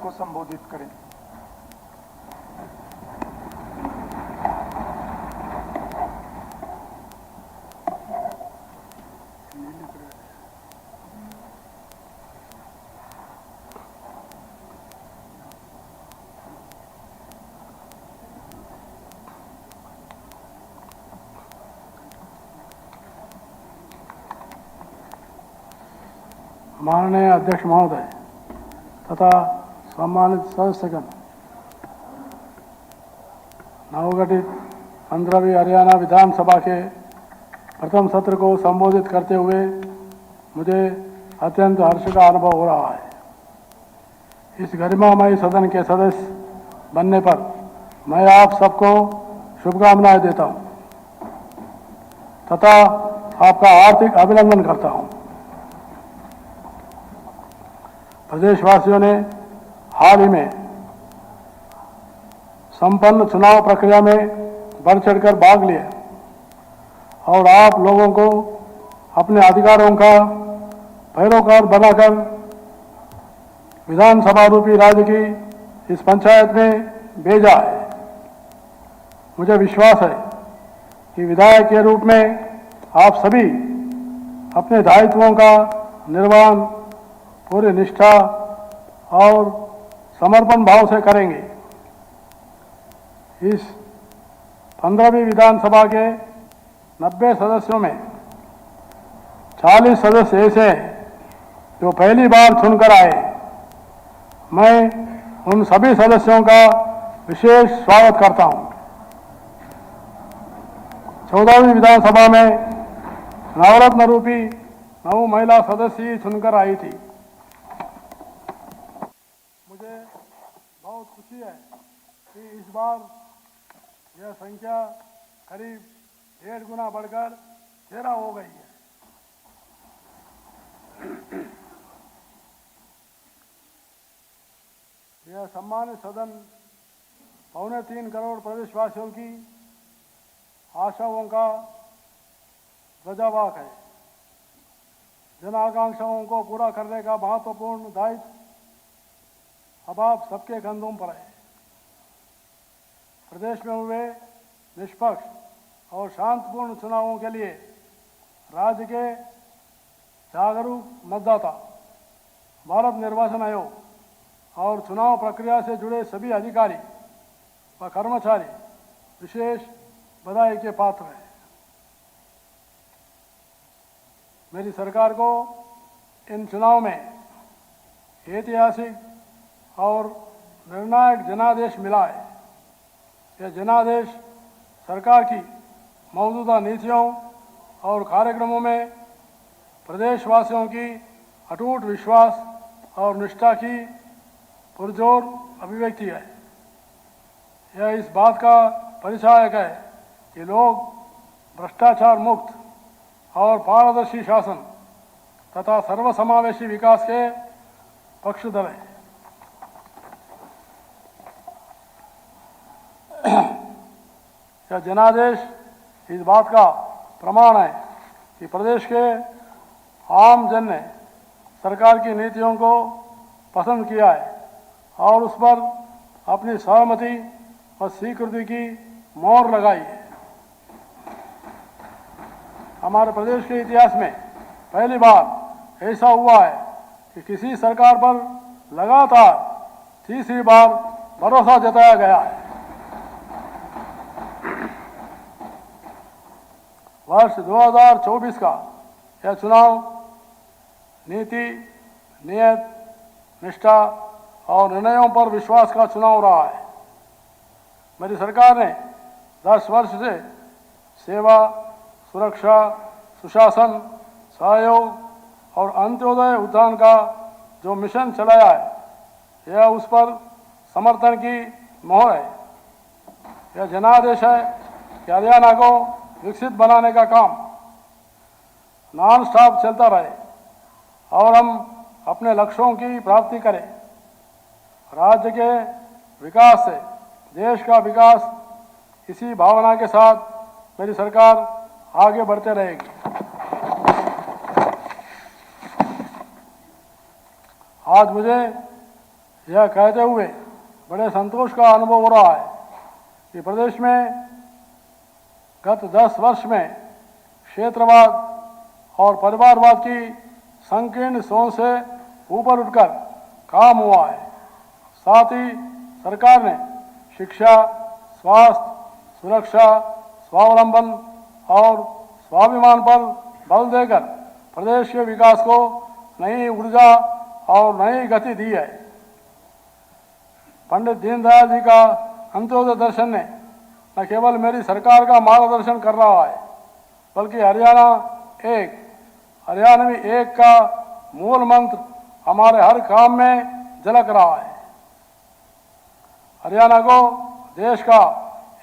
को संबोधित करें। माननीय अध्यक्ष महोदय तथा सम्मानित सदस्यगण, नवगठित 15वीं हरियाणा विधानसभा के प्रथम सत्र को संबोधित करते हुए मुझे अत्यंत हर्ष का अनुभव हो रहा है। इस गरिमामय सदन के सदस्य बनने पर मैं आप सबको शुभकामनाएं देता हूं तथा आपका हार्दिक अभिनंदन करता हूं। प्रदेशवासियों ने हाल ही में संपन्न चुनाव प्रक्रिया में बढ़ चढ़कर भाग लिया और आप लोगों को अपने अधिकारों का पैरोकार बनाकर विधानसभा रूपी राज्य की इस पंचायत में भेजा है। मुझे विश्वास है कि विधायक के रूप में आप सभी अपने दायित्वों का निर्वहन पूरी निष्ठा और समर्पण भाव से करेंगे। इस 15वीं विधानसभा के 90 सदस्यों में 40 सदस्य ऐसे हैं जो पहली बार चुनकर आए। मैं उन सभी सदस्यों का विशेष स्वागत करता हूं। 14वीं विधानसभा में नवरत्न रूपी 9 महिला सदस्य चुनकर आई थी। मुझे बहुत खुशी है कि इस बार यह संख्या करीब 1.5 गुना बढ़कर 13 हो गई है। यह सम्मानित सदन 3.25 करोड़ प्रदेशवासियों की आशाओं का ध्वजावाहक है। जन आकांक्षाओं को पूरा करने का महत्वपूर्ण दायित्व अब आप सबके कंधों पर है। प्रदेश में हुए निष्पक्ष और शांतिपूर्ण चुनावों के लिए राज्य के जागरूक मतदाता, भारत निर्वाचन आयोग और चुनाव प्रक्रिया से जुड़े सभी अधिकारी व कर्मचारी विशेष बधाई के पात्र हैं। मेरी सरकार को इन चुनाव में ऐतिहासिक और निर्णायक जनादेश मिला है। यह जनादेश सरकार की मौजूदा नीतियों और कार्यक्रमों में प्रदेशवासियों की अटूट विश्वास और निष्ठा की पुरजोर अभिव्यक्ति है। यह इस बात का परिचायक है कि लोग भ्रष्टाचार मुक्त और पारदर्शी शासन तथा सर्वसमावेशी विकास के पक्षधर हैं। यह जनादेश इस बात का प्रमाण है कि प्रदेश के आम जन ने सरकार की नीतियों को पसंद किया है और उस पर अपनी सहमति और स्वीकृति की मोहर लगाई है। हमारे प्रदेश के इतिहास में पहली बार ऐसा हुआ है कि किसी सरकार पर लगातार तीसरी बार भरोसा जताया गया है। वर्ष 2024 का यह चुनाव नीति, नियत, निष्ठा और निर्णयों पर विश्वास का चुनाव रहा है। मेरी सरकार ने 10 वर्ष से सेवा, सुरक्षा, सुशासन, सहयोग और अंत्योदय उद्यान का जो मिशन चलाया है, यह उस पर समर्थन की मोहर है। यह जनादेश है कि हरियाणा को विकसित बनाने का काम नॉन स्टॉप चलता रहे और हम अपने लक्ष्यों की प्राप्ति करें। राज्य के विकास से देश का विकास, इसी भावना के साथ मेरी सरकार आगे बढ़ते रहेगी। आज मुझे यह कहते हुए बड़े संतोष का अनुभव हो रहा है कि प्रदेश में गत 10 वर्ष में क्षेत्रवाद और परिवारवाद की संकीर्ण सोच से ऊपर उठकर काम हुआ है। साथ ही सरकार ने शिक्षा, स्वास्थ्य, सुरक्षा, स्वावलंबन और स्वाभिमान पर बल देकर प्रदेश के विकास को नई ऊर्जा और नई गति दी है। पंडित दीनदयाल जी का अंत्योदय दर्शन ने न केवल मेरी सरकार का मार्गदर्शन कर रहा है, बल्कि हरियाणवी एक का मूल मंत्र हमारे हर काम में झलक रहा है। हरियाणा को देश का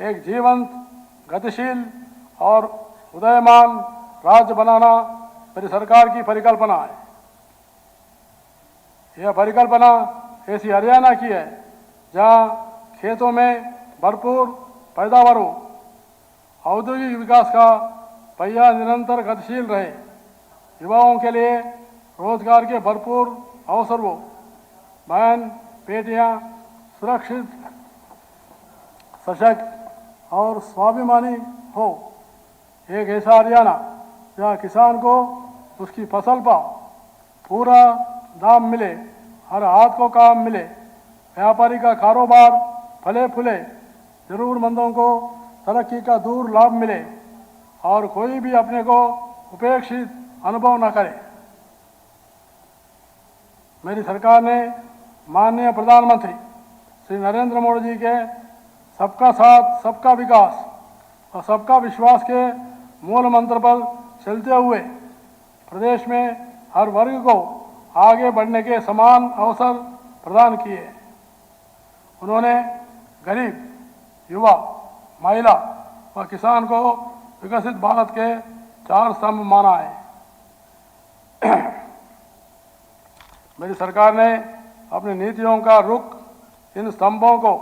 एक जीवंत, गतिशील और उदयमान राज्य बनाना मेरी सरकार की परिकल्पना है। यह परिकल्पना ऐसी हरियाणा की है जहां खेतों में भरपूर पैदावार हो, औद्योगिक विकास का पहिया निरंतर गतिशील रहे, युवाओं के लिए रोजगार के भरपूर अवसर हो, बहन बेटियां सुरक्षित, सशक्त और स्वाभिमानी हो। एक ऐसा हरियाणा जहाँ किसान को उसकी फसल पर पूरा दाम मिले, हर हाथ को काम मिले, व्यापारी का कारोबार फले फूले, जरूरतमंदों को तरक्की का दूर लाभ मिले और कोई भी अपने को उपेक्षित अनुभव न करे। मेरी सरकार ने माननीय प्रधानमंत्री श्री नरेंद्र मोदी जी के सबका साथ, सबका विकास और सबका विश्वास के मूल मंत्र पर चलते हुए प्रदेश में हर वर्ग को आगे बढ़ने के समान अवसर प्रदान किए। उन्होंने गरीब, युवा, महिला व किसान को विकसित भारत के 4 स्तंभ माना है। मेरी सरकार ने अपनी नीतियों का रुख इन स्तंभों को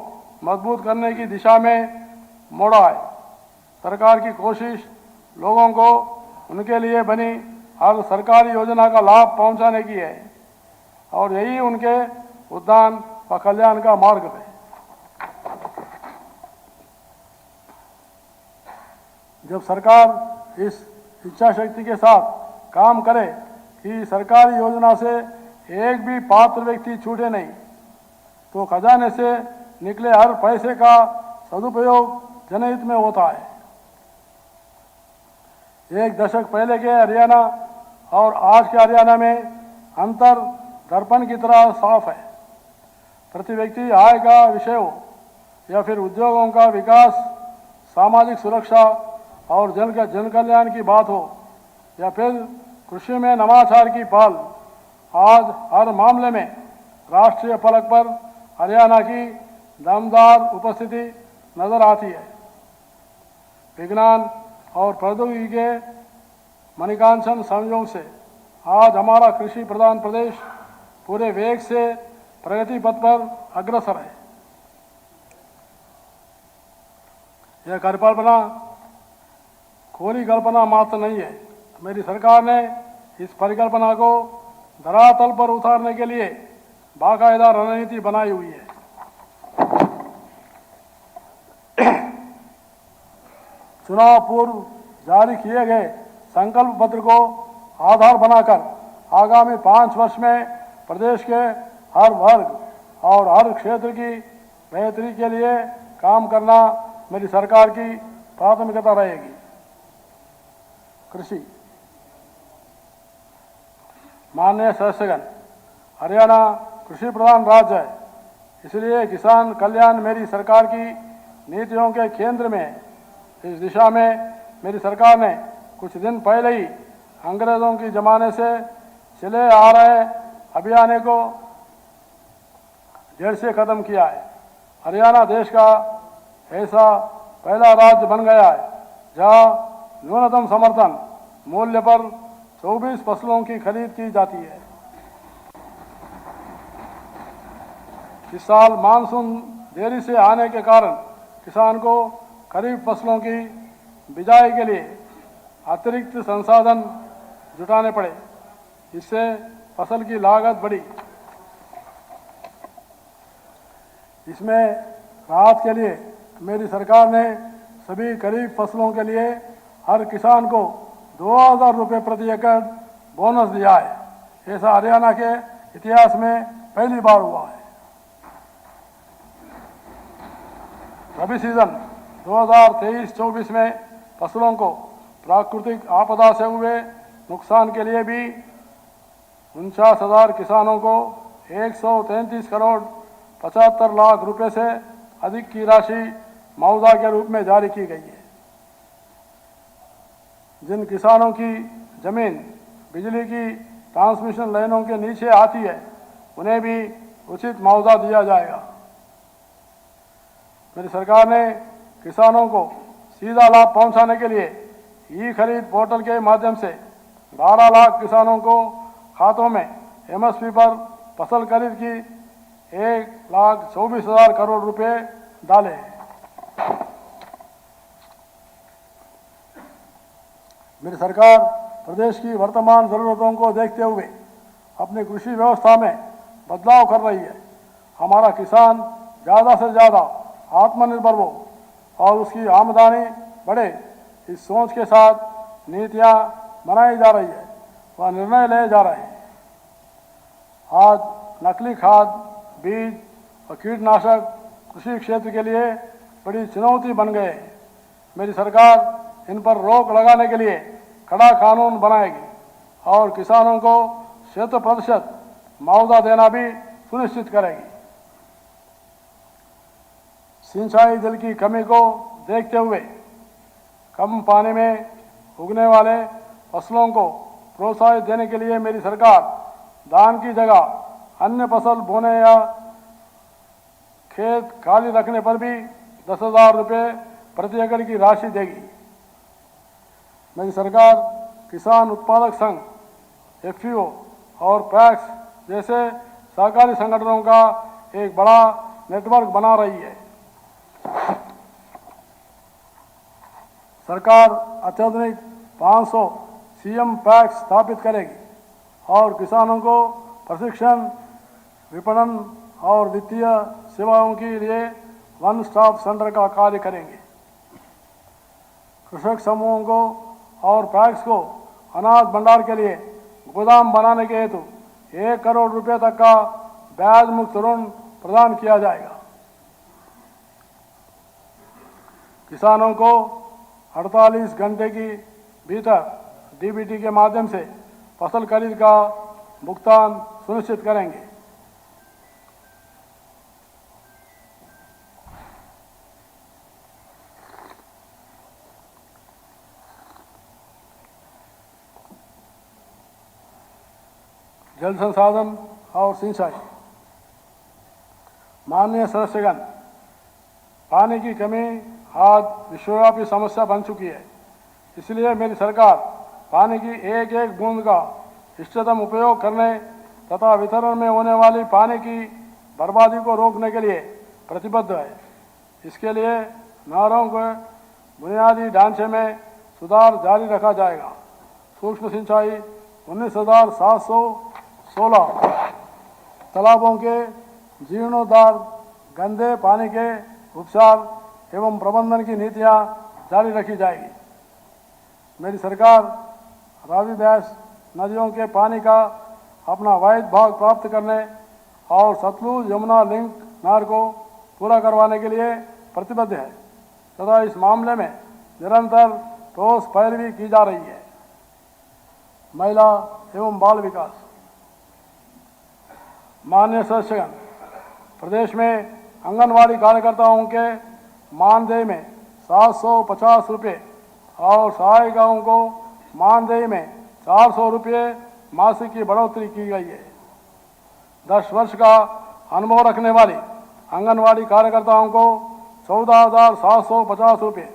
मजबूत करने की दिशा में मोड़ा है। सरकार की कोशिश लोगों को उनके लिए बनी हर सरकारी योजना का लाभ पहुंचाने की है और यही उनके उद्धार व कल्याण का मार्ग है। जब सरकार इस इच्छा शक्ति के साथ काम करे कि सरकारी योजना से एक भी पात्र व्यक्ति छूटे नहीं, तो खजाने से निकले हर पैसे का सदुपयोग जनहित में होता है। एक दशक पहले के हरियाणा और आज के हरियाणा में अंतर दर्पण की तरह साफ है। प्रति व्यक्ति आय का विषय हो या फिर उद्योगों का विकास, सामाजिक सुरक्षा और जन कल्याण की बात हो या फिर कृषि में नवाचार की पहल, आज हर मामले में राष्ट्रीय फलक पर हरियाणा की दमदार उपस्थिति नजर आती है। विज्ञान और प्रौद्योगिकी के मणिकांचन संयोग से आज हमारा कृषि प्रधान प्रदेश पूरे वेग से प्रगति पथ पर अग्रसर है। यह परिकल्पना खोली कल्पना मात्र नहीं है। मेरी सरकार ने इस परिकल्पना को धरातल पर उतारने के लिए बाकायदा रणनीति बनाई हुई है। चुनाव पूर्व जारी किए गए संकल्प पत्र को आधार बनाकर आगामी 5 वर्ष में प्रदेश के हर वर्ग और हर क्षेत्र की बेहतरी के लिए काम करना मेरी सरकार की प्राथमिकता रहेगी। कृषि। माननीय सदस्यगण, हरियाणा कृषि प्रधान राज्य है, इसलिए किसान कल्याण मेरी सरकार की नीतियों के केंद्र में है। इस दिशा में मेरी सरकार ने कुछ दिन पहले ही अंग्रेजों के जमाने से चले आ रहे अभियान को जड़ से खत्म किया है। हरियाणा देश का ऐसा पहला राज्य बन गया है जहां न्यूनतम समर्थन मूल्य पर 24 फसलों की खरीद की जाती है। इस साल मानसून देरी से आने के कारण किसान को खरीफ फसलों की बिजाई के लिए अतिरिक्त संसाधन जुटाने पड़े। इससे फसल की लागत बढ़ी। इसमें राहत के लिए मेरी सरकार ने सभी खरीफ फसलों के लिए हर किसान को 2000 रुपये प्रति एकड़ बोनस दिया है। ऐसा हरियाणा के इतिहास में पहली बार हुआ है। रबी सीजन 2023-24 में फसलों को प्राकृतिक आपदा से हुए नुकसान के लिए भी 49,000 किसानों को 133 करोड़ 75 लाख रुपए से अधिक की राशि मुआवजा के रूप में जारी की गई है। जिन किसानों की जमीन बिजली की ट्रांसमिशन लाइनों के नीचे आती है उन्हें भी उचित मुआवजा दिया जाएगा। मेरी सरकार ने किसानों को सीधा लाभ पहुंचाने के लिए ई खरीद पोर्टल के माध्यम से 12 लाख किसानों को खातों में एमएसपी पर फसल खरीद की 1,24,000 करोड़ रुपए डाले हैं। मेरी सरकार प्रदेश की वर्तमान जरूरतों को देखते हुए अपनी कृषि व्यवस्था में बदलाव कर रही है। हमारा किसान ज़्यादा से ज़्यादा आत्मनिर्भर हो और उसकी आमदनी बढ़े, इस सोच के साथ नीतियाँ बनाई जा रही है व निर्णय लिए जा रहे हैं। आज नकली खाद, बीज और कीटनाशक कृषि क्षेत्र के लिए बड़ी चुनौती बन गए हैं। मेरी सरकार इन पर रोक लगाने के लिए कड़ा कानून बनाएगी और किसानों को 100% मुआवजा देना भी सुनिश्चित करेगी। सिंचाई जल की कमी को देखते हुए कम पानी में उगने वाले फसलों को प्रोत्साहित देने के लिए मेरी सरकार धान की जगह अन्य फसल बोने या खेत खाली रखने पर भी 10,000 रुपये प्रति एकड़ की राशि देगी। मेरी सरकार किसान उत्पादक संघ, एफपीओ और पैक्स जैसे सहकारी संगठनों का एक बड़ा नेटवर्क बना रही है। सरकार अत्याधुनिक 500 सीएम पैक्स स्थापित करेगी और किसानों को प्रशिक्षण, विपणन और वित्तीय सेवाओं के लिए वन स्टॉप सेंटर का कार्य करेंगे। कृषक समूहों को और पैक्स को अनाज भंडार के लिए गोदाम बनाने के हेतु 1 करोड़ रुपए तक का ब्याज मुक्त ऋण प्रदान किया जाएगा। किसानों को 48 घंटे की भीतर डीबीटी के माध्यम से फसल खरीद का भुगतान सुनिश्चित करेंगे। जल संसाधन और सिंचाई। माननीय सदस्यगण, पानी की कमी आज विश्वव्यापी समस्या बन चुकी है। इसलिए मेरी सरकार पानी की एक एक बूंद का इष्टतम उपयोग करने तथा वितरण में होने वाली पानी की बर्बादी को रोकने के लिए प्रतिबद्ध है। इसके लिए नहरों के बुनियादी ढांचे में सुधार जारी रखा जाएगा। सूक्ष्म सिंचाई 19,716 तालाबों के जीर्णोद्धार, गंदे पानी के उपचार एवं प्रबंधन की नीतियां जारी रखी जाएगी। मेरी सरकार रावी ब्यास नदियों के पानी का अपना वाहिद भाग प्राप्त करने और सतलुज यमुना लिंक नहर को पूरा करवाने के लिए प्रतिबद्ध है तथा इस मामले में निरंतर ठोस पैरवी की जा रही है। महिला एवं बाल विकास। माननीय सदस्यगण, प्रदेश में आंगनवाड़ी कार्यकर्ताओं के मानदेय में 750 रुपये और सहायिकाओं को मानदेय में 400 रुपये मासिक की बढ़ोतरी की गई है। 10 वर्ष का अनुभव रखने वाली आंगनवाड़ी कार्यकर्ताओं को 14,750 रुपये,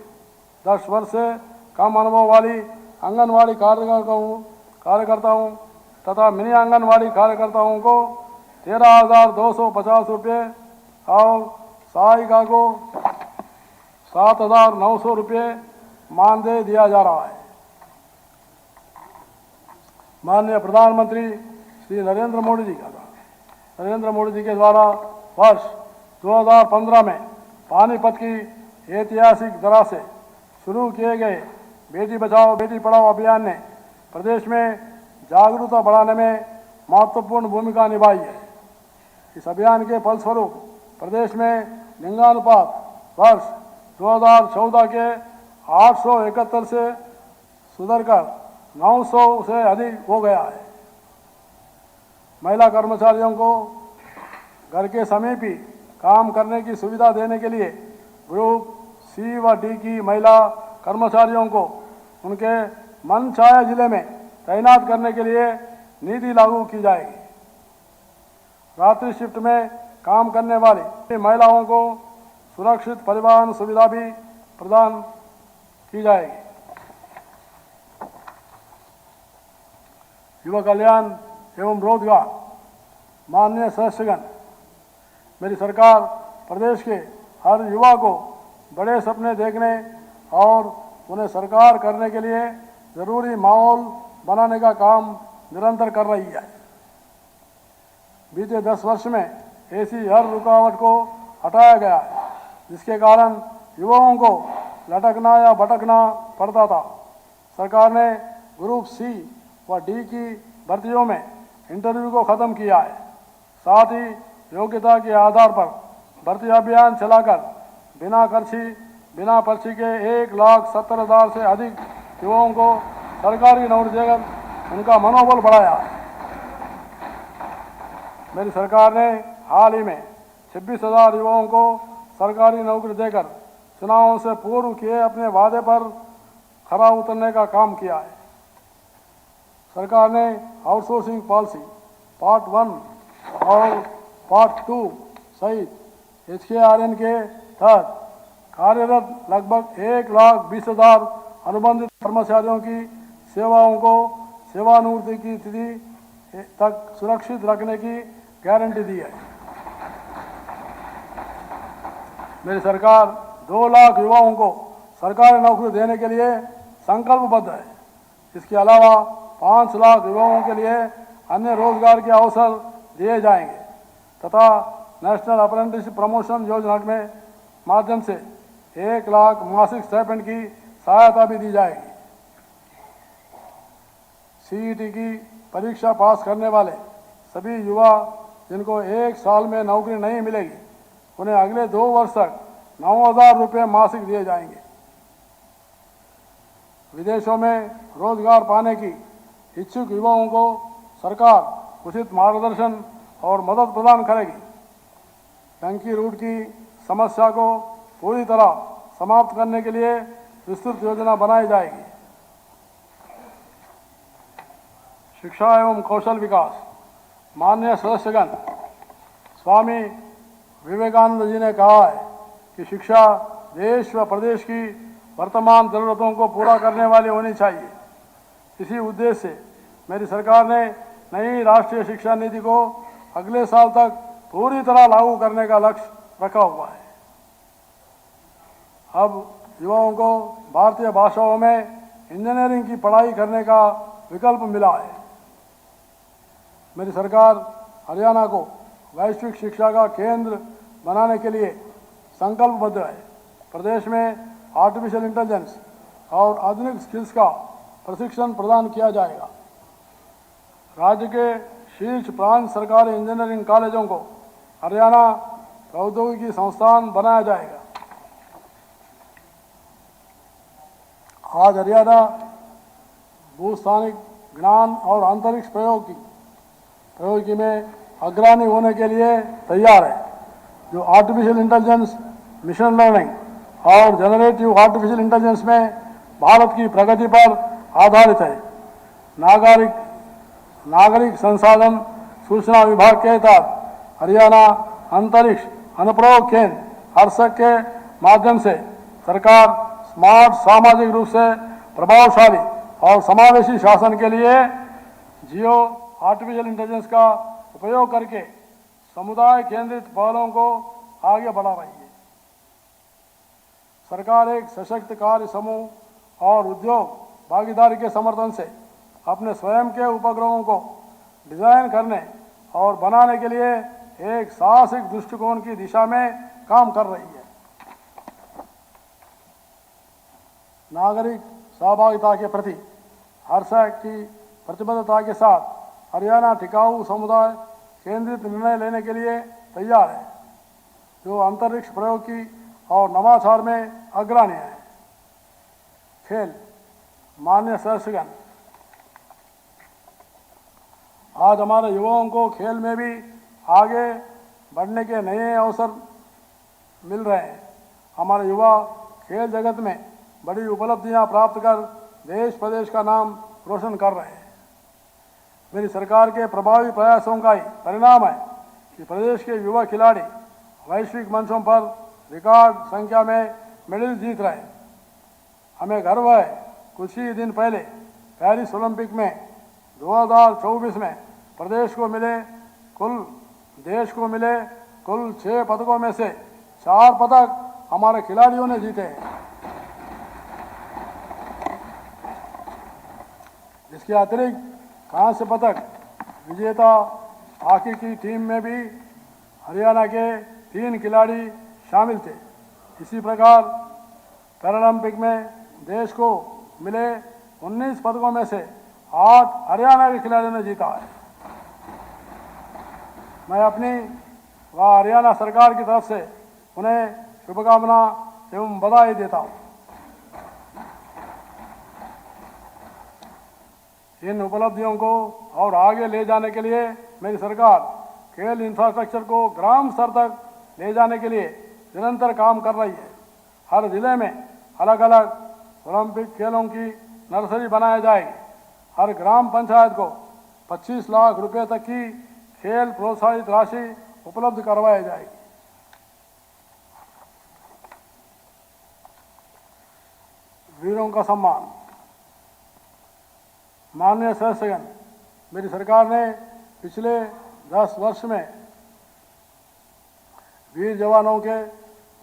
10 वर्ष से कम अनुभव वाली आंगनवाड़ी कार्यकर्ताओं तथा मिनी आंगनवाड़ी कार्यकर्ताओं को 13,250 रुपये और सहायिका को 7,900 रुपये मानदेय दिया जा रहा है। माननीय प्रधानमंत्री श्री नरेंद्र मोदी जी के द्वारा वर्ष 2015 में पानीपत की ऐतिहासिक तरह से शुरू किए गए बेटी बचाओ बेटी पढ़ाओ अभियान ने प्रदेश में जागरूकता बढ़ाने में महत्वपूर्ण भूमिका निभाई है। इस अभियान के फलस्वरूप प्रदेश में लिंगानुपात वर्ष 2014 के 871 से सुधरकर 900 से अधिक हो गया है। महिला कर्मचारियों को घर के समीप ही काम करने की सुविधा देने के लिए ग्रुप सी व डी की महिला कर्मचारियों को उनके मनचाहे जिले में तैनात करने के लिए नीति लागू की जाएगी। रात्रि शिफ्ट में काम करने वाली महिलाओं को सुरक्षित परिवहन सुविधा भी प्रदान की जाएगी। युवा कल्याण एवं रोजगार माननीय सदस्यगण, मेरी सरकार प्रदेश के हर युवा को बड़े सपने देखने और उन्हें साकार करने के लिए जरूरी माहौल बनाने का काम निरंतर कर रही है। बीते 10 वर्ष में ऐसी हर रुकावट को हटाया गया है जिसके कारण युवाओं को लटकना या भटकना पड़ता था। सरकार ने ग्रुप सी व डी की भर्तियों में इंटरव्यू को खत्म किया है। साथ ही योग्यता के आधार पर भर्ती अभियान चलाकर बिना पर्ची के 1,70,000 से अधिक युवाओं को सरकारी नौकरी देकर उनका मनोबल बढ़ाया। मेरी सरकार ने हाल ही में 26,000 युवाओं को सरकारी नौकरी देकर चुनावों से पूर्व किए अपने वादे पर खरा उतरने का काम किया है। सरकार ने आउटसोर्सिंग पॉलिसी पार्ट 1 और पार्ट 2 सहित HKRN के तहत कार्यरत लगभग 1,20,000 अनुबंधित कर्मचारियों की सेवाओं को सेवानिवृत्ति की तिथि तक सुरक्षित रखने की गारंटी दी है। मेरी सरकार 2 लाख युवाओं को सरकारी नौकरी देने के लिए संकल्पबद्ध है। इसके अलावा 5 लाख युवाओं के लिए अन्य रोजगार के अवसर दिए जाएंगे तथा नेशनल अप्रेंटिसशिप प्रमोशन योजना में माध्यम से 1 लाख मासिक स्टाइपेंड की सहायता भी दी जाएगी। CET की परीक्षा पास करने वाले सभी युवा जिनको 1 साल में नौकरी नहीं मिलेगी उन्हें अगले 2 वर्ष तक 9,000 रुपये मासिक दिए जाएंगे। विदेशों में रोजगार पाने की इच्छुक युवाओं को सरकार उचित मार्गदर्शन और मदद प्रदान करेगी। टंकी रूट की समस्या को पूरी तरह समाप्त करने के लिए विस्तृत योजना बनाई जाएगी। शिक्षा एवं कौशल विकास माननीय सदस्यगण, स्वामी विवेकानंद जी ने कहा है कि शिक्षा देश व प्रदेश की वर्तमान जरूरतों को पूरा करने वाली होनी चाहिए। इसी उद्देश्य से मेरी सरकार ने नई राष्ट्रीय शिक्षा नीति को अगले साल तक पूरी तरह लागू करने का लक्ष्य रखा हुआ है। अब युवाओं को भारतीय भाषाओं में इंजीनियरिंग की पढ़ाई करने का विकल्प मिला है। मेरी सरकार हरियाणा को वैश्विक शिक्षा का केंद्र बनाने के लिए संकल्पबद्ध है। प्रदेश में आर्टिफिशियल इंटेलिजेंस और आधुनिक स्किल्स का प्रशिक्षण प्रदान किया जाएगा। राज्य के शीर्ष 5 सरकारी इंजीनियरिंग कॉलेजों को हरियाणा प्रौद्योगिकी संस्थान बनाया जाएगा। आज हरियाणा भूस्थानिक ज्ञान और अंतरिक्ष प्रौद्योगिकी में अग्रणी होने के लिए तैयार है, जो आर्टिफिशियल इंटेलिजेंस, मिशन लर्निंग और जनरेटिव आर्टिफिशियल इंटेलिजेंस में भारत की प्रगति पर आधारित है। नागरिक संसाधन सूचना विभाग के तहत हरियाणा अंतरिक्ष अनुप्रयोग केंद्र हर्सक के माध्यम से सरकार स्मार्ट, सामाजिक रूप से प्रभावशाली और समावेशी शासन के लिए जियो आर्टिफिशियल इंटेलिजेंस का उपयोग करके समुदाय केंद्रित पहलों को आगे बढ़ा रही है। सरकार एक सशक्त कार्य समूह और उद्योग भागीदारी के समर्थन से अपने स्वयं के उपग्रहों को डिजाइन करने और बनाने के लिए एक साहसिक दृष्टिकोण की दिशा में काम कर रही है। नागरिक सहभागिता के प्रति हर्ष की प्रतिबद्धता के साथ हरियाणा टिकाऊ समुदाय केंद्रित निर्णय लेने के लिए तैयार है, जो अंतरिक्ष प्रौद्योगिकी और नवाचार में अग्रणी है। खेल। माननीय सदस्यगण, आज हमारे युवाओं को खेल में भी आगे बढ़ने के नए अवसर मिल रहे हैं। हमारे युवा खेल जगत में बड़ी उपलब्धियां प्राप्त कर देश प्रदेश का नाम रोशन कर रहे हैं। मेरी सरकार के प्रभावी प्रयासों का ही परिणाम है कि प्रदेश के युवा खिलाड़ी वैश्विक मंचों पर रिकॉर्ड संख्या में मेडल जीत रहे हैं। हमें गर्व है, कुछ ही दिन पहले पेरिस ओलंपिक में 2024 में देश को मिले कुल 6 पदकों में से 4 पदक हमारे खिलाड़ियों ने जीते हैं। इसके अतिरिक्त कांस्य पदक विजेता हॉकी की टीम में भी हरियाणा के 3 खिलाड़ी शामिल थे। इसी प्रकार पैरालंपिक में देश को मिले 19 पदकों में से 8 हरियाणा के खिलाड़ियों ने जीता है। मैं अपनी व हरियाणा सरकार की तरफ से उन्हें शुभकामना एवं बधाई देता हूँ। इन उपलब्धियों को और आगे ले जाने के लिए मेरी सरकार खेल इंफ्रास्ट्रक्चर को ग्राम स्तर तक ले जाने के लिए निरंतर काम कर रही है। हर जिले में अलग अलग ओलंपिक खेलों की नर्सरी बनाई जाएगी। हर ग्राम पंचायत को 25 लाख रुपए तक की खेल प्रोत्साहित राशि उपलब्ध करवाई जाएगी। वीरों का सम्मान। माननीय सदस्यगण, मेरी सरकार ने पिछले 10 वर्ष में वीर जवानों के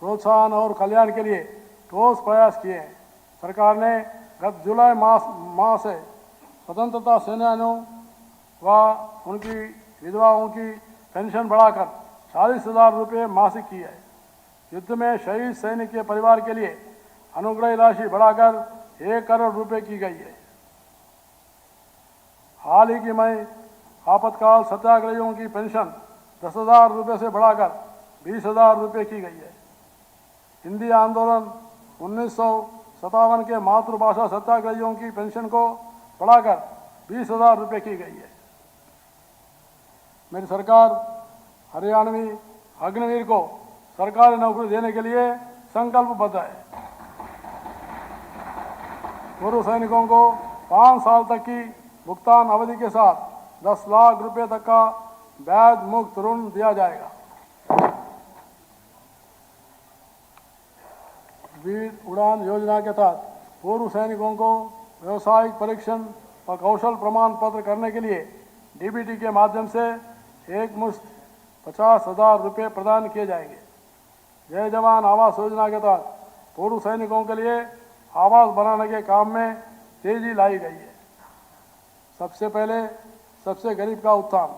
प्रोत्साहन और कल्याण के लिए ठोस प्रयास किए हैं। सरकार ने गत जुलाई माह से स्वतंत्रता सेनानियों व उनकी विधवाओं की पेंशन बढ़ाकर 40,000 रुपये मासिक की है। युद्ध में शहीद सैनिक के परिवार के लिए अनुग्रह राशि बढ़ाकर 1 करोड़ रुपये की गई है। हाल ही में आपातकाल सत्याग्रहियों की पेंशन 10,000 रुपये से बढ़ाकर 20,000 रुपये की गई है। हिंदी आंदोलन 1957 के मातृभाषा सत्याग्रहियों की पेंशन को बढ़ाकर 20,000 रुपये की गई है। मेरी सरकार हरियाणवी अग्निवीर को सरकारी नौकरी देने के लिए संकल्पबद्ध है। पूर्व सैनिकों को 5 साल तक की भुगतान अवधि के साथ 10 लाख रुपए तक का ब्याज मुक्त ऋण दिया जाएगा। वीर उड़ान योजना के तहत पूर्व सैनिकों को व्यावसायिक परीक्षण व कौशल प्रमाण पत्र करने के लिए डीबीटी के माध्यम से एक मुश्त 50,000 रुपये प्रदान किए जाएंगे। जय जवान आवास योजना के तहत पूर्व सैनिकों के लिए आवास बनाने के काम में तेजी लाई गई है। सबसे पहले सबसे गरीब का उत्थान।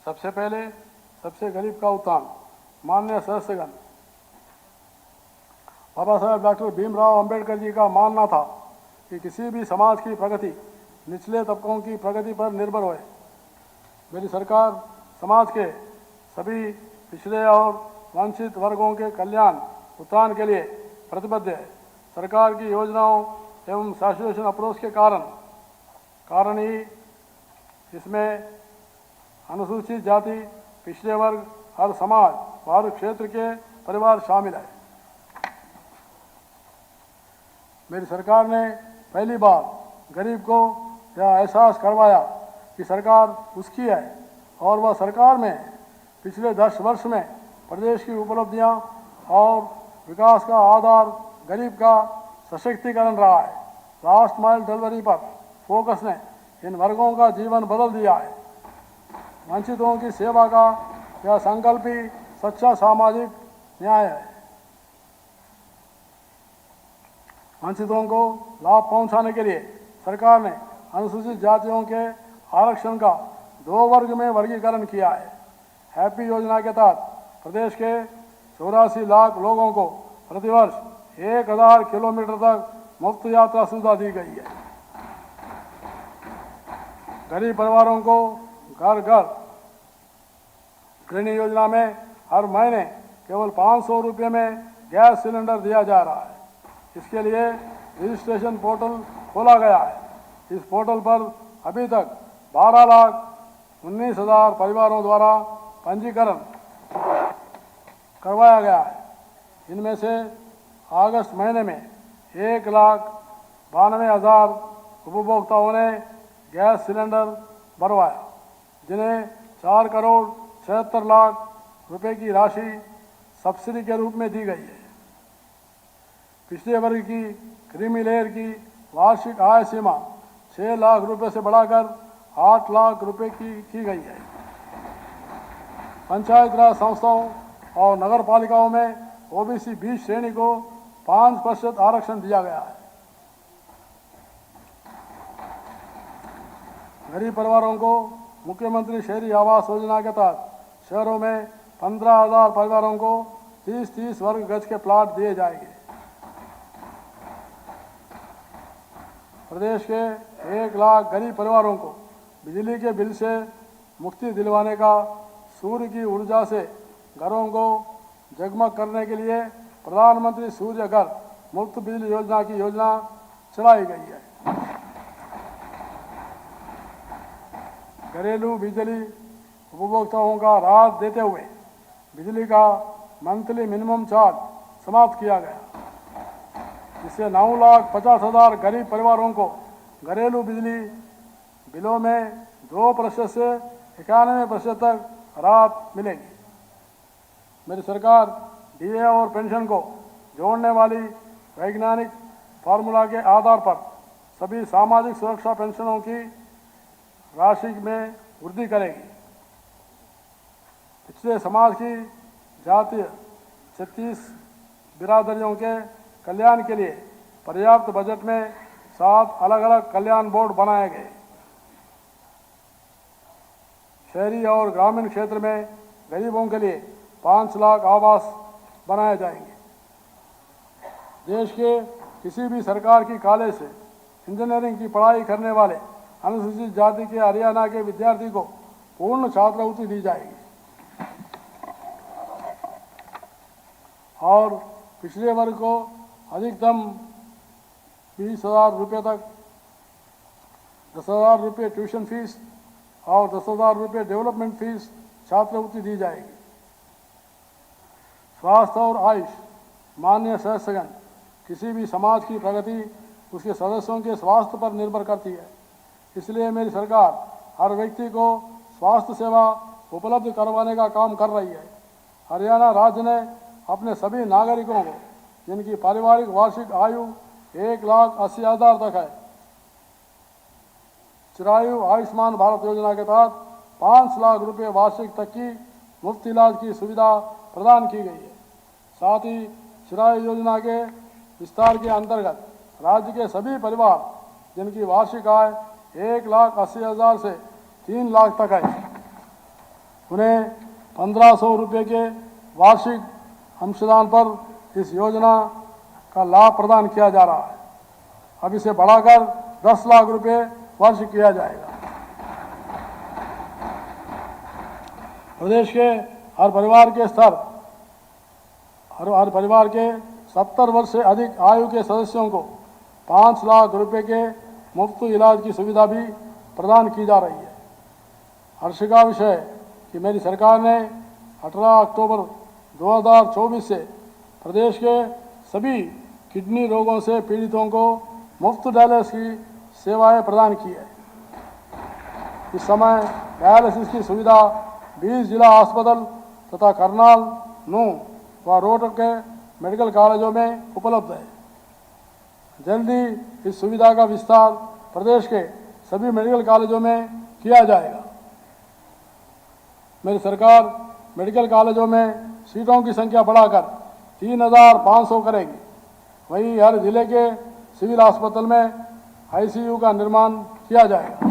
सबसे पहले सबसे गरीब का उत्थान। माननीय सदस्यगण, बाबा साहेब डॉक्टर भीमराव अंबेडकर जी का मानना था कि किसी भी समाज की प्रगति निचले तबकों की प्रगति पर निर्भर होए। मेरी सरकार समाज के सभी पिछड़े और वंचित वर्गों के कल्याण उत्थान के लिए प्रतिबद्ध है। सरकार की योजनाओं एवं सैचुरेशन अप्रोच के कारण ही इसमें अनुसूचित जाति, पिछड़े वर्ग, हर समाज, हर क्षेत्र के परिवार शामिल है। मेरी सरकार ने पहली बार गरीब को यह एहसास करवाया कि सरकार उसकी है और वह सरकार में पिछले 10 वर्ष में प्रदेश की उपलब्धियां और विकास का आधार गरीब का सशक्तिकरण रहा है। लास्ट माइल डिलीवरी पर फोकस ने इन वर्गों का जीवन बदल दिया है। वंचितों की सेवा का यह संकल्प ही सच्चा सामाजिक न्याय है। वंचितों को लाभ पहुंचाने के लिए सरकार ने अनुसूचित जातियों के आरक्षण का 2 वर्ग में वर्गीकरण किया है। हैप्पी योजना के तहत प्रदेश के 84 लाख लोगों को प्रतिवर्ष 1000 किलोमीटर तक मुफ्त यात्रा सुविधा दी गई है। गरीब परिवारों को घर घर गृहिणी योजना में हर महीने केवल 500 रुपये में गैस सिलेंडर दिया जा रहा है। इसके लिए रजिस्ट्रेशन पोर्टल खोला गया है। इस पोर्टल पर अभी तक 12,19,000 परिवारों द्वारा पंजीकरण करवाया गया है। इनमें से अगस्त महीने में 1,92,000 उपभोक्ताओं ने गैस सिलेंडर भरवाया, जिन्हें 4,76,00,000 रुपए की राशि सब्सिडी के रूप में दी गई है। पिछले वर्ग की क्रीमी लेयर की वार्षिक आय सीमा 6 लाख रुपए से बढ़ाकर 8 लाख रुपए की गई है। पंचायत राज संस्थाओं और नगर पालिकाओं में ओबीसी 20 श्रेणी को 5% आरक्षण दिया गया है। गरीब परिवारों को मुख्यमंत्री शहरी आवास योजना के तहत शहरों में 15,000 परिवारों को 30-30 वर्ग गज के प्लाट दिए जाएंगे। प्रदेश के 1 लाख गरीब परिवारों को बिजली के बिल से मुक्ति दिलवाने का सूर्य की ऊर्जा से घरों को जगमग करने के लिए प्रधानमंत्री सूर्य घर मुफ्त बिजली योजना की योजना चलाई गई है। घरेलू बिजली उपभोक्ताओं का राहत देते हुए बिजली का मंथली मिनिमम चार्ज समाप्त किया गया। इससे 9,50,000 गरीब परिवारों को घरेलू बिजली बिलों में 2% से 91% तक राहत मिलेगी। मेरी सरकार डीए और पेंशन को जोड़ने वाली वैज्ञानिक फार्मूला के आधार पर सभी सामाजिक सुरक्षा पेंशनों की राशि में वृद्धि करेगी। पिछले समाज की जातीय 36 बिरादरियों के कल्याण के लिए पर्याप्त बजट में 7 अलग अलग कल्याण बोर्ड बनाए गए। शहरी और ग्रामीण क्षेत्र में गरीबों के लिए 5 लाख आवास बनाए जाएंगे। देश के किसी भी सरकार की कॉलेज से इंजीनियरिंग की पढ़ाई करने वाले अनुसूचित जाति के हरियाणा के विद्यार्थी को पूर्ण छात्रवृत्ति दी जाएगी और पिछड़े वर्ग को अधिकतम 20,000 रुपये तक 10,000 रुपये ट्यूशन फीस और 10,000 रुपये डेवलपमेंट फीस छात्रवृत्ति दी जाएगी। स्वास्थ्य और आयुष माननीय सदस्यगण, किसी भी समाज की प्रगति उसके सदस्यों के स्वास्थ्य पर निर्भर करती है। इसलिए मेरी सरकार हर व्यक्ति को स्वास्थ्य सेवा उपलब्ध करवाने का काम कर रही है। हरियाणा राज्य ने अपने सभी नागरिकों को जिनकी पारिवारिक वार्षिक आयु 1,80,000 तक है, चिरायु आयुष्मान भारत योजना के तहत 5 लाख रुपए वार्षिक तक की मुफ्त इलाज की सुविधा प्रदान की गई है। साथ ही चिरायु योजना के विस्तार के अंतर्गत राज्य के सभी परिवार जिनकी वार्षिक आय 1,80,000 से 3 लाख तक है, उन्हें 1,500 रुपये के वार्षिक अंशदान पर इस योजना का लाभ प्रदान किया जा रहा है। अब इसे बढ़ाकर 10 लाख रुपये वर्ष किया जाएगा। प्रदेश के हर परिवार के 70 वर्ष से अधिक आयु के सदस्यों को 5 लाख रुपए के मुफ्त इलाज की सुविधा भी प्रदान की जा रही है। हर्ष का विषय कि मेरी सरकार ने 18 अक्टूबर 2024 से प्रदेश के सभी किडनी रोगों से पीड़ितों को मुफ्त डायलिसिस की सेवाएं प्रदान की है। इस समय डायलिसिस की सुविधा 20 जिला अस्पताल तथा करनाल, नूंह व रोहतक के मेडिकल कॉलेजों में उपलब्ध है। जल्दी इस सुविधा का विस्तार प्रदेश के सभी मेडिकल कॉलेजों में किया जाएगा। मेरी सरकार मेडिकल कॉलेजों में सीटों की संख्या बढ़ाकर 3,500 करेगी। वहीं हर जिले के सिविल अस्पताल में आईसीयू का निर्माण किया जाएगा।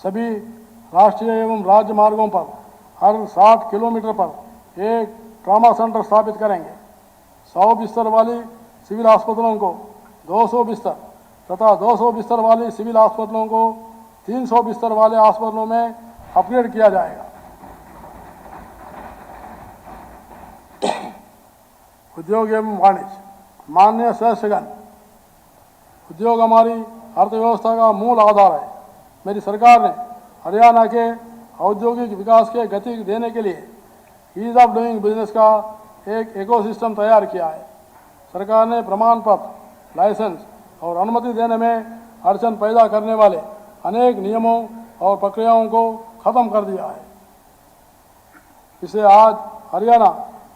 सभी राष्ट्रीय एवं राज्य मार्गों पर हर 60 किलोमीटर पर एक ट्रॉमा सेंटर स्थापित करेंगे। 100 बिस्तर वाली सिविल अस्पतालों को 200 बिस्तर तथा 200 बिस्तर वाली सिविल अस्पतालों को 300 बिस्तर वाले अस्पतालों में अपग्रेड किया जाएगा। उद्योग एवं वाणिज्य। माननीय सदस्यगण, उद्योग हमारी अर्थव्यवस्था का मूल आधार है। मेरी सरकार ने हरियाणा के औद्योगिक विकास के गति देने के लिए ईज ऑफ डूइंग बिजनेस का एक इकोसिस्टम तैयार किया है। सरकार ने प्रमाण पत्र, लाइसेंस और अनुमति देने में अड़चन पैदा करने वाले अनेक नियमों और प्रक्रियाओं को खत्म कर दिया है। इससे आज हरियाणा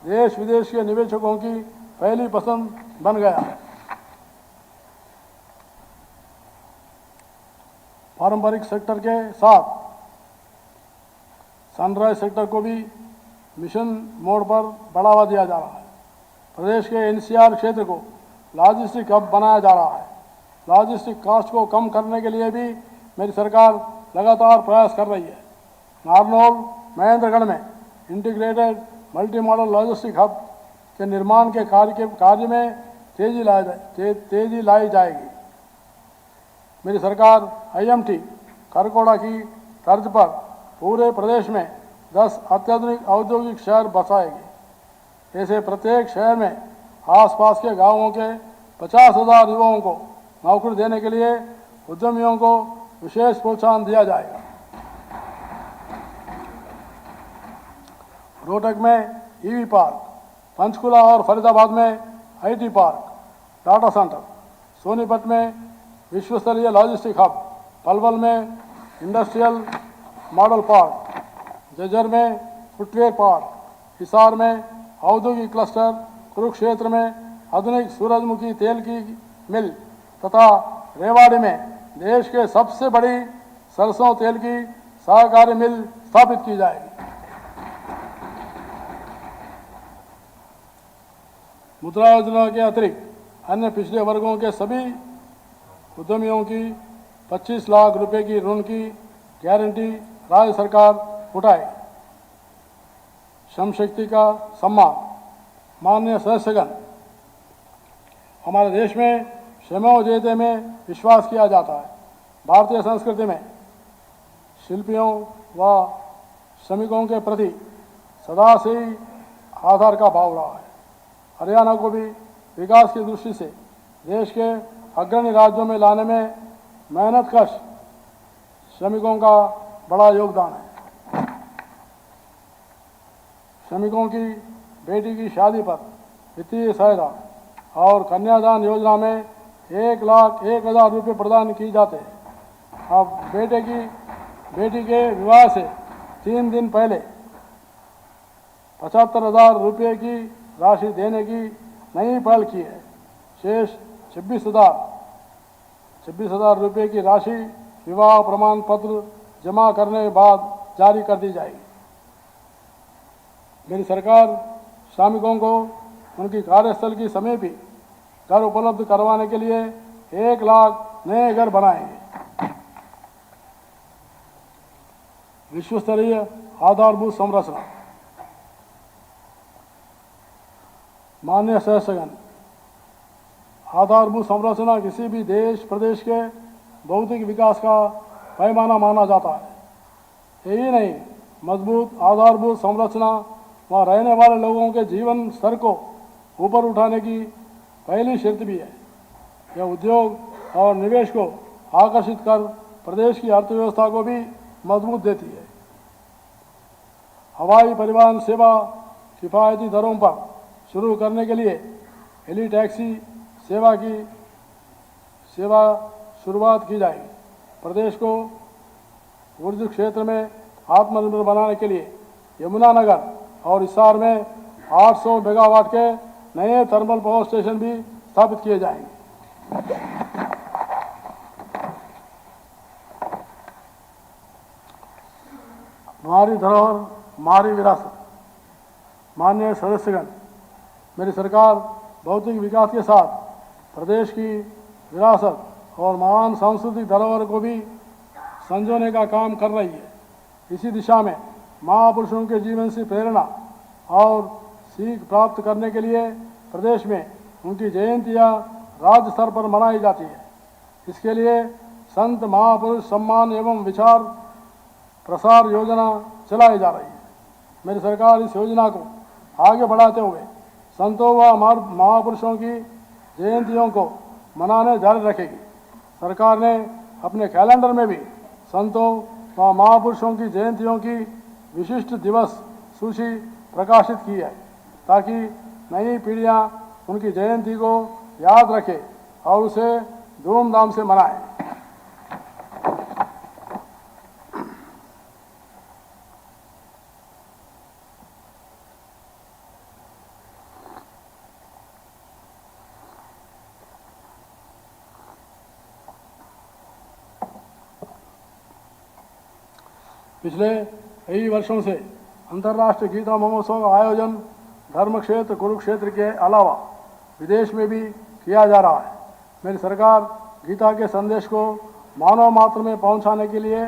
देश विदेश के निवेशकों की पहली पसंद बन गया है। पारंपरिक सेक्टर के साथ सनराइज सेक्टर को भी मिशन मोड पर बढ़ावा दिया जा रहा है। प्रदेश के एनसीआर क्षेत्र को लॉजिस्टिक हब बनाया जा रहा है। लॉजिस्टिक कॉस्ट को कम करने के लिए भी मेरी सरकार लगातार प्रयास कर रही है। नारनौल महेंद्रगढ़ में integrated multi modal logistic hub के निर्माण के कार्य में तेजी लाई जाएगी। मेरी सरकार आईएमटी करकोड़ा की तर्ज पर पूरे प्रदेश में 10 अत्याधुनिक औद्योगिक शहर बसाएगी। ऐसे प्रत्येक शहर में आसपास के गांवों के 50,000 युवाओं को नौकरी देने के लिए उद्यमियों को विशेष प्रोत्साहन दिया जाएगा। रोहतक में ईवी पार्क, पंचकुला और फरीदाबाद में IT park, data centre, Sonipat में विश्व स्तरीय लॉजिस्टिक हब, पलवल में इंडस्ट्रियल मॉडल पार्क, जज्जर में फुटवेयर पार्क, हिसार में औद्योगिक क्लस्टर, कुरुक्षेत्र में आधुनिक सूरजमुखी तेल की मिल तथा रेवाड़ी में देश के सबसे बड़ी सरसों तेल की सहकारी मिल स्थापित की जाएगी। मुद्रा योजना के अतिरिक्त अन्य पिछड़े वर्गों के सभी उद्यमियों की 25 लाख रुपए की ऋण की गारंटी राज्य सरकार उठाएगी। श्रम शक्ति का सम्मान। माननीय सदस्यगण, हमारे देश में श्रमो जयते में विश्वास किया जाता है। भारतीय संस्कृति में शिल्पियों व श्रमिकों के प्रति सदा से ही आदर का भाव रहा है। हरियाणा को भी विकास की दृष्टि से देश के अग्रणी राज्यों में लाने में मेहनतकश श्रमिकों का बड़ा योगदान है। श्रमिकों की बेटी की शादी पर वित्तीय सहायता और कन्यादान योजना में 1,01,000 रुपये प्रदान की जाते हैं। अब बेटी के विवाह से 3 दिन पहले 75,000 रुपये की राशि देने की नई पहल की है। शेष 26,000 रुपये की राशि विवाह प्रमाण पत्र जमा करने के बाद जारी कर दी जाएगी। मेरी सरकार श्रमिकों को उनकी कार्यस्थल की समीप ही घर उपलब्ध करवाने के लिए 1 लाख नए घर बनाएंगे। विश्व स्तरीय आधारभूत संरचना। माननीय सदस्यगण, आधारभूत संरचना किसी भी देश प्रदेश के भौतिक विकास का पैमाना माना जाता है। यही नहीं, मजबूत आधारभूत संरचना वहाँ रहने वाले लोगों के जीवन स्तर को ऊपर उठाने की पहली शर्त भी है। यह उद्योग और निवेश को आकर्षित कर प्रदेश की अर्थव्यवस्था को भी मजबूत देती है। हवाई परिवहन सेवा किफ़ायती दरों पर शुरू करने के लिए हेली टैक्सी सेवा शुरुआत की जाएगी। प्रदेश को ऊर्जा क्षेत्र में आत्मनिर्भर बनाने के लिए यमुनानगर और हिसार में 800 मेगावाट के नए थर्मल पावर स्टेशन भी स्थापित किए जाएंगे। हमारी धरोहर हमारी विरासत। माननीय सदस्यगण, मेरी सरकार भौतिक विकास के साथ प्रदेश की विरासत और महान सांस्कृतिक धरोहर को भी संजोने का काम कर रही है। इसी दिशा में महापुरुषों के जीवन से प्रेरणा और सीख प्राप्त करने के लिए प्रदेश में उनकी जयंतियाँ राज्य स्तर पर मनाई जाती है। इसके लिए संत महापुरुष सम्मान एवं विचार प्रसार योजना चलाई जा रही है। मेरी सरकार इस योजना को आगे बढ़ाते हुए संतों व महापुरुषों की जयंतियों को मनाने जारी रखेगी। सरकार ने अपने कैलेंडर में भी संतों व महापुरुषों की जयंतियों की विशिष्ट दिवस सूची प्रकाशित की है, ताकि नई पीढ़ियां उनकी जयंती को याद रखें और उसे धूमधाम से मनाएं। पिछले कई वर्षों से अंतर्राष्ट्रीय गीता महोत्सव का आयोजन धर्म क्षेत्र कुरुक्षेत्र के अलावा विदेश में भी किया जा रहा है। मेरी सरकार गीता के संदेश को मानव मात्र में पहुंचाने के लिए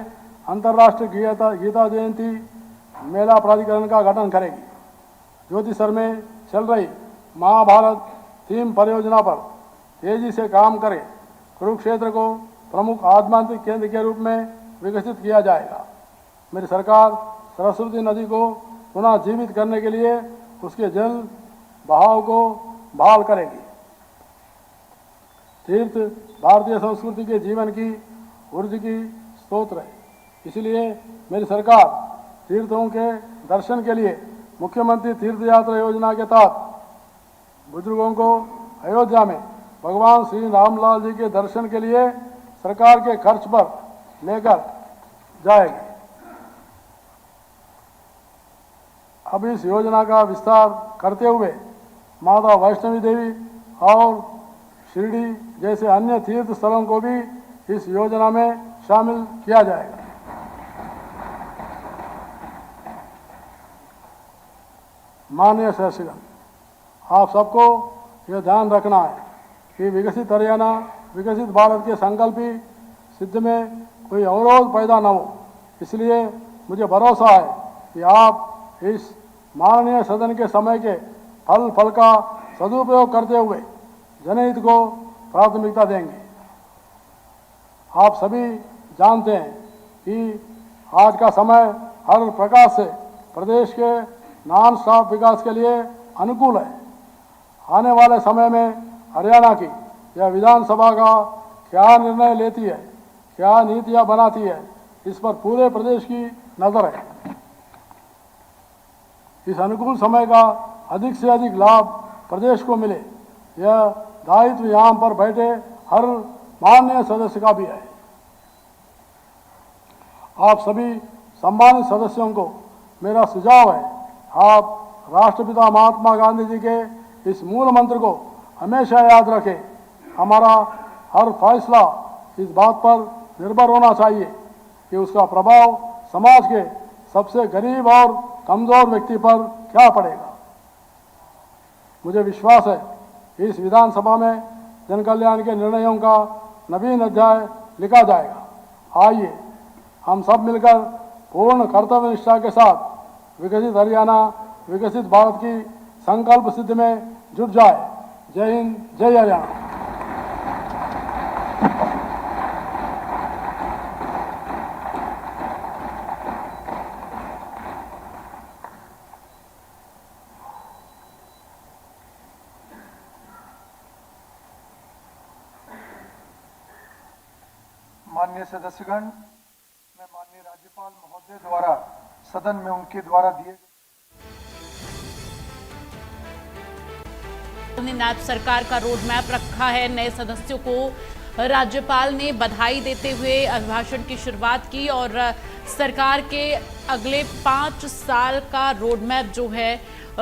अंतर्राष्ट्रीय गीता जयंती मेला प्राधिकरण का गठन करेगी। ज्योतिसर में चल रही महाभारत थीम परियोजना पर तेजी से काम करे कुरुक्षेत्र को प्रमुख आध्यात्मिक केंद्र के रूप में विकसित किया जाएगा। मेरी सरकार सरस्वती नदी को पुनः जीवित करने के लिए उसके जल बहाव को बहाल करेगी। तीर्थ भारतीय संस्कृति के जीवन की ऊर्जा की स्रोत है, इसलिए मेरी सरकार तीर्थों के दर्शन के लिए मुख्यमंत्री तीर्थ यात्रा योजना के तहत बुजुर्गों को अयोध्या में भगवान श्री रामलाल जी के दर्शन के लिए सरकार के खर्च पर लेकर जाएगी। अब इस योजना का विस्तार करते हुए माता वैष्णवी देवी और शिरडी जैसे अन्य तीर्थ स्थलों को भी इस योजना में शामिल किया जाएगा। माननीय सदस्यगण, आप सबको यह ध्यान रखना है कि विकसित हरियाणा विकसित भारत के संकल्प की सिद्ध में कोई अवरोध पैदा न हो। इसलिए मुझे भरोसा है कि आप इस माननीय सदन के समय के फल का सदुपयोग करते हुए जनहित को प्राथमिकता देंगे। आप सभी जानते हैं कि आज का समय हर प्रकार से प्रदेश के नॉन स्टॉप विकास के लिए अनुकूल है। आने वाले समय में हरियाणा की यह विधानसभा का क्या निर्णय लेती है, क्या नीतियां बनाती है, इस पर पूरे प्रदेश की नज़र है। इस अनुकूल समय का अधिक से अधिक लाभ प्रदेश को मिले, यह दायित्व यहाँ पर बैठे हर माननीय सदस्य का भी है। आप सभी सम्मानित सदस्यों को मेरा सुझाव है, आप राष्ट्रपिता महात्मा गांधी जी के इस मूल मंत्र को हमेशा याद रखें। हमारा हर फैसला इस बात पर निर्भर होना चाहिए कि उसका प्रभाव समाज के सबसे गरीब और कमजोर व्यक्ति पर क्या पड़ेगा। मुझे विश्वास है कि इस विधानसभा में जन कल्याण के निर्णयों का नवीन अध्याय लिखा जाएगा। आइए हम सब मिलकर पूर्ण कर्तव्य निष्ठा के साथ विकसित हरियाणा विकसित भारत की संकल्प सिद्धि में जुट जाए। जय हिंद, जय हरियाणा। माननीय सदस्यगण, मैं माननीय राज्यपाल महोदय द्वारा सदन में उनके द्वारा दिए नायब सरकार का रोड मैप रखा है। नए सदस्यों को राज्यपाल ने बधाई देते हुए अभिभाषण की शुरुआत की और सरकार के अगले 5 साल का रोड मैप जो है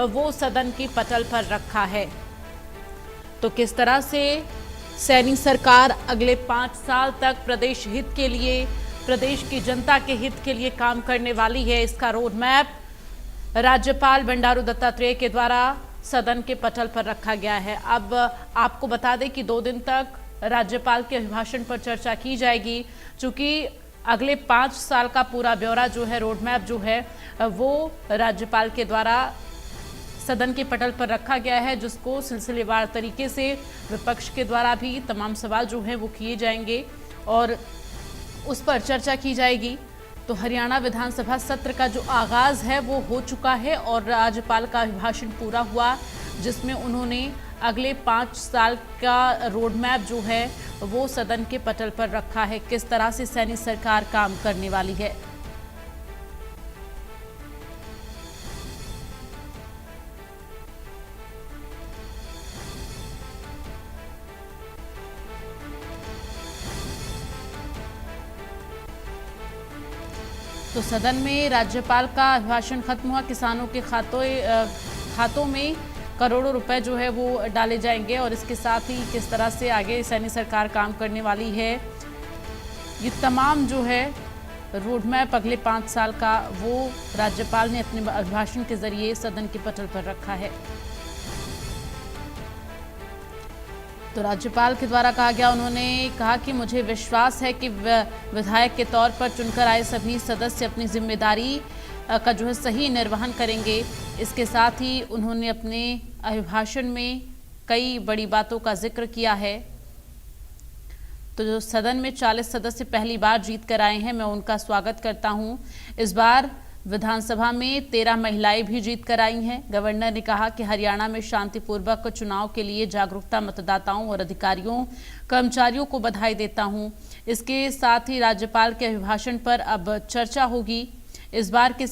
वो सदन की पटल पर रखा है। तो किस तरह से सैनी सरकार अगले 5 साल तक प्रदेश हित के लिए प्रदेश की जनता के हित के लिए काम करने वाली है। इसका रोड मैप राज्यपाल बंडारू दत्तात्रेय के द्वारा सदन के पटल पर रखा गया है। अब आपको बता दें कि 2 दिन तक राज्यपाल के अभिभाषण पर चर्चा की जाएगी, चूंकि अगले 5 साल का पूरा ब्यौरा जो है, रोड मैप जो है, वो राज्यपाल के द्वारा सदन के पटल पर रखा गया है, जिसको सिलसिलेवार तरीके से विपक्ष के द्वारा भी तमाम सवाल जो हैं वो किए जाएंगे और उस पर चर्चा की जाएगी। तो हरियाणा विधानसभा सत्र का जो आगाज़ है वो हो चुका है और राज्यपाल का अभिभाषण पूरा हुआ, जिसमें उन्होंने अगले 5 साल का रोड मैप जो है वो सदन के पटल पर रखा है, किस तरह से सैनी सरकार काम करने वाली है। तो सदन में राज्यपाल का अभिभाषण खत्म हुआ, किसानों के खातों में करोड़ों रुपए जो है वो डाले जाएंगे और इसके साथ ही किस तरह से आगे सैनी सरकार काम करने वाली है, ये तमाम जो है रोड मैप अगले 5 साल का वो राज्यपाल ने अपने अभिभाषण के जरिए सदन के पटल पर रखा है। तो राज्यपाल के द्वारा कहा गया, उन्होंने कहा कि मुझे विश्वास है कि विधायक के तौर पर चुनकर आए सभी सदस्य अपनी जिम्मेदारी का जो है सही निर्वहन करेंगे। इसके साथ ही उन्होंने अपने अभिभाषण में कई बड़ी बातों का जिक्र किया है। तो जो सदन में 40 सदस्य पहली बार जीत कर आए हैं, मैं उनका स्वागत करता हूं। इस बार विधानसभा में 13 महिलाएं भी जीत कर आई हैं। गवर्नर ने कहा कि हरियाणा में शांतिपूर्वक चुनाव के लिए जागरूकता मतदाताओं और अधिकारियों कर्मचारियों को बधाई देता हूं। इसके साथ ही राज्यपाल के अभिभाषण पर अब चर्चा होगी। इस बार के